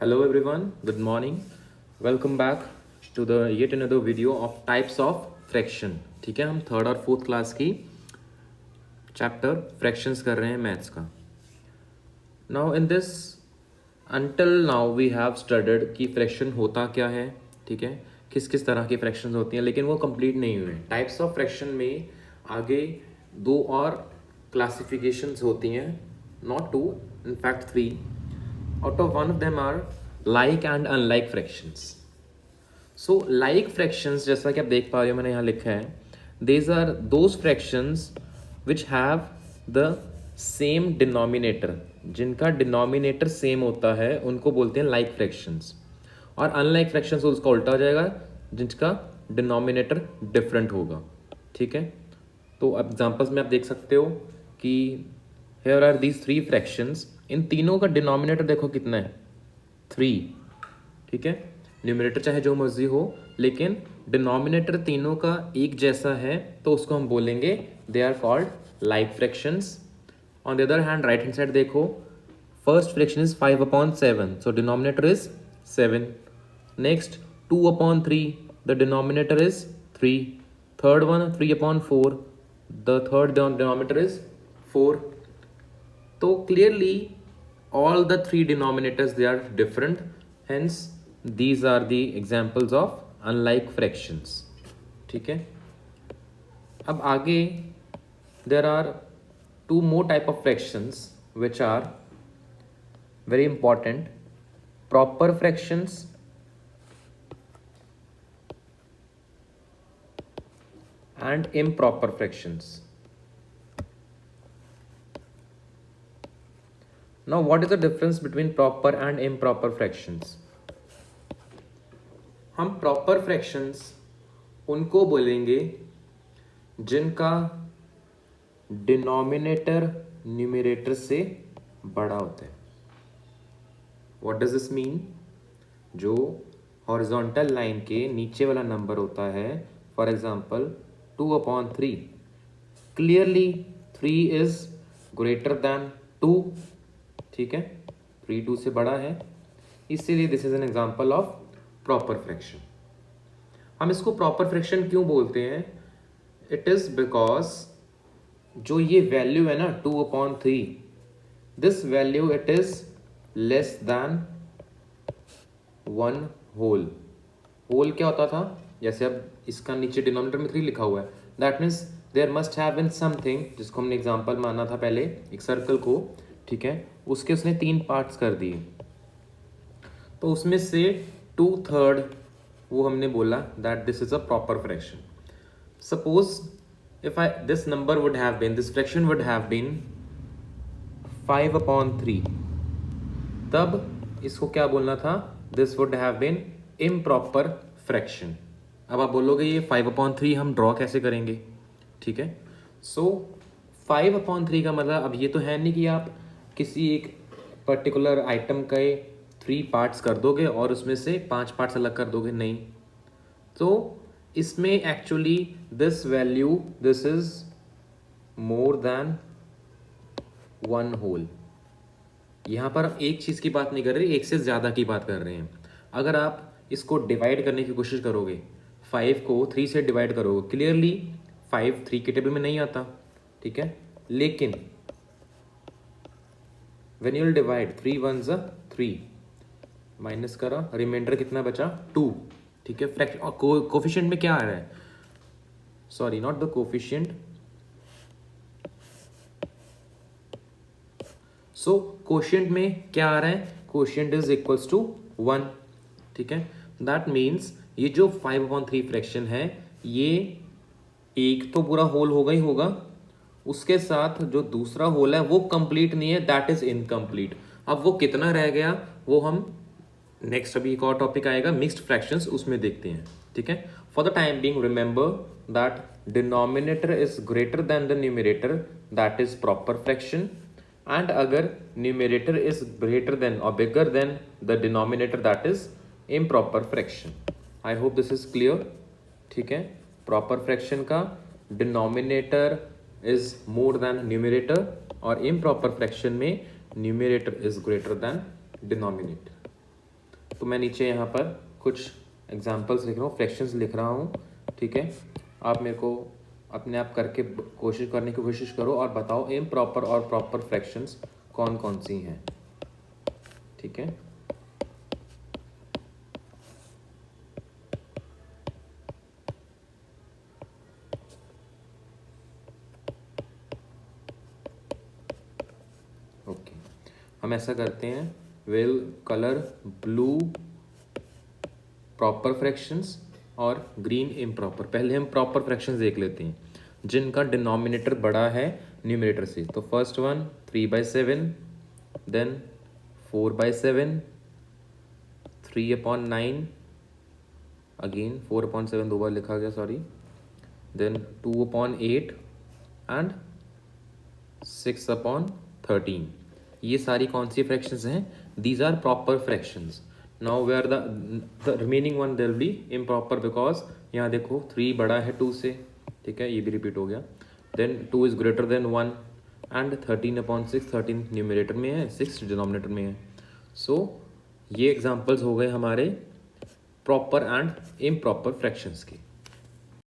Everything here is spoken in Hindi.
Hello everyone, good morning. Welcome back to the yet another video of types of fraction. ठीक है, हम थर्ड और फोर्थ क्लास की चैप्टर फ्रैक्शंस कर रहे हैं मैथ्स का. Now in this until now we have studied कि फ्रैक्शन होता क्या है. ठीक है, किस किस तरह की फ्रैक्शंस होती हैं, लेकिन वो कंप्लीट नहीं हुए. टाइप्स ऑफ फ्रैक्शन में आगे दो और क्लासिफिकेशंस होती हैं, not two, in fact three. Out of one of them are like and unlike fractions. So like fractions, जैसा कि आप देख पा रहे हो मैंने यहाँ लिखा है, these are those fractions which have the same denominator. जिनका denominator same होता है उनको बोलते हैं like fractions. और unlike fractions उसका उल्टा हो जाएगा, जिनका denominator different होगा. ठीक है, तो एग्जाम्पल्स में आप देख सकते हो कि here are these three fractions. इन तीनों का डिनोमिनेटर देखो कितना है, 3. ठीक है, न्यूमरेटर चाहे जो मर्जी हो, लेकिन डिनोमिनेटर तीनों का एक जैसा है तो उसको हम बोलेंगे they are called like fractions. On the other hand right hand side देखो, first fraction is 5/7, so denominator is 7. Next 2/3, the denominator is 3. Third one 3/4, the third denominator is 4. तो clearly all the three denominators they are different, hence these are the examples of unlike fractions. ठीक है, अब आगे there are two more type of fractions which are very important: proper fractions and improper fractions. Now what is the difference between proper and improper fractions? हम proper fractions उनको बोलेंगे जिनका denominator numerator से बड़ा होता है. What does this mean? जो horizontal line के नीचे वाला नंबर होता है, for example 2/3, clearly 3 is greater than 2. ठीक है, 3 2 से बड़ा है, इसीलिए this is an example of proper fraction. हम इसको प्रॉपर फ्रैक्शन क्यों बोलते हैं? इट इज बिकॉज जो ये वैल्यू है ना 2/3, this value it is less than 1 whole. Whole क्या होता था, जैसे अब इसका नीचे डिनोमिनेटर में 3 लिखा हुआ है, that means there must have been something, जिसको हमने एग्जाम्पल माना था पहले, एक सर्कल को. ठीक है, उसके उसने 3 पार्ट्स कर दिए, तो उसमें से 2/3 वो हमने बोला that this is a proper fraction. Suppose if I this number would have been, this fraction would have been 5/3, तब इसको क्या बोलना था, this would have been improper fraction. अब आप बोलोगे ये 5/3 हम ड्रॉ कैसे करेंगे? ठीक है, सो 5/3 का मतलब अब ये तो है नहीं कि आप किसी एक पर्टिकुलर आइटम के 3 पार्ट्स कर दोगे और उसमें से 5 पार्ट्स अलग कर दोगे, नहीं. तो इसमें actually this value, this is more than 1 whole. यहाँ पर एक चीज़ की बात नहीं कर रहे, एक से ज़्यादा की बात कर रहे हैं. अगर आप इसको डिवाइड करने की कोशिश करोगे, 5 को 3 से डिवाइड करोगे, क्लियरली 5 3 के टेबल में नहीं आता. ठीक है, लेकिन when you will divide 3 1s 3, minus करा, रिमाइंडर कितना बचा 2. ठीक है, फ्रैक्शन कोफिशिएंट में क्या आ रहा है, sorry not the coefficient, so quotient में क्या आ रहा है, कोशिएंट इज इक्वल्स टू 1. ठीक है, दैट मीन्स ये जो 5/3 फ्रैक्शन है, ये एक तो पूरा होल होगा ही होगा, उसके साथ जो दूसरा होल है वो कंप्लीट नहीं है, दैट इज इनकम्प्लीट. अब वो कितना रह गया वो हम नेक्स्ट, अभी एक और टॉपिक आएगा मिक्स्ड फ्रैक्शंस, उसमें देखते हैं. ठीक है, for the time being remember that denominator is greater then the numerator, that is proper fraction. And अगर न्यूमरेटर इज ग्रेटर देन और bigger than the denominator, that is improper fraction. I hope this is clear. ठीक है, प्रॉपर फ्रैक्शन का denominator is more then numerator और improper fraction में numerator is greater than denominator. और improper fraction में numerator is more than numerator. और improper fraction में numerator is greater than denominator. ठीक है, so this is clear. ठीक है, proper fraction का denominator is more than numerator और improper fraction में numerator is greater than denominator. और improper fraction में numerator is more than denominator. तो मैं नीचे यहाँ पर कुछ एग्जांपल्स लिख रहा हूँ, फ्रैक्शंस लिख रहा हूँ, ठीक है। आप मेरे को अपने आप करके कोशिश करने की कोशिश करो और बताओ इम्प्रॉपर और प्रॉपर फ्रैक्शंस कौन कौन सी हैं, ठीक है। ओके, हम ऐसा करते हैं, will colour blue proper fractions और ग्रीन इम्प्रॉपर। पहले हम प्रॉपर फ्रैक्शंस देख लेते हैं जिनका डिनोमिनेटर बड़ा है न्यूमरेटर से। तो फर्स्ट वन 3/7, देन 4/7, 3/9, अगेन 4/7 दो बार लिखा गया, सॉरी, देन 2/8 एंड 6/13। ये सारी कौन सी फ्रैक्शंस हैं? These are proper fractions. Now where the remaining one there will be improper, because यहाँ देखो 3 बड़ा है 2 से, ठीक है, ये भी रिपीट हो गया। Then 2 is greater than 1 and 13/6, 13 numerator में है, 6 डिनोमिनेटर में है। सो ये एग्जाम्पल्स हो गए हमारे प्रॉपर एंड इम्प्रॉपर फ्रैक्शंस के।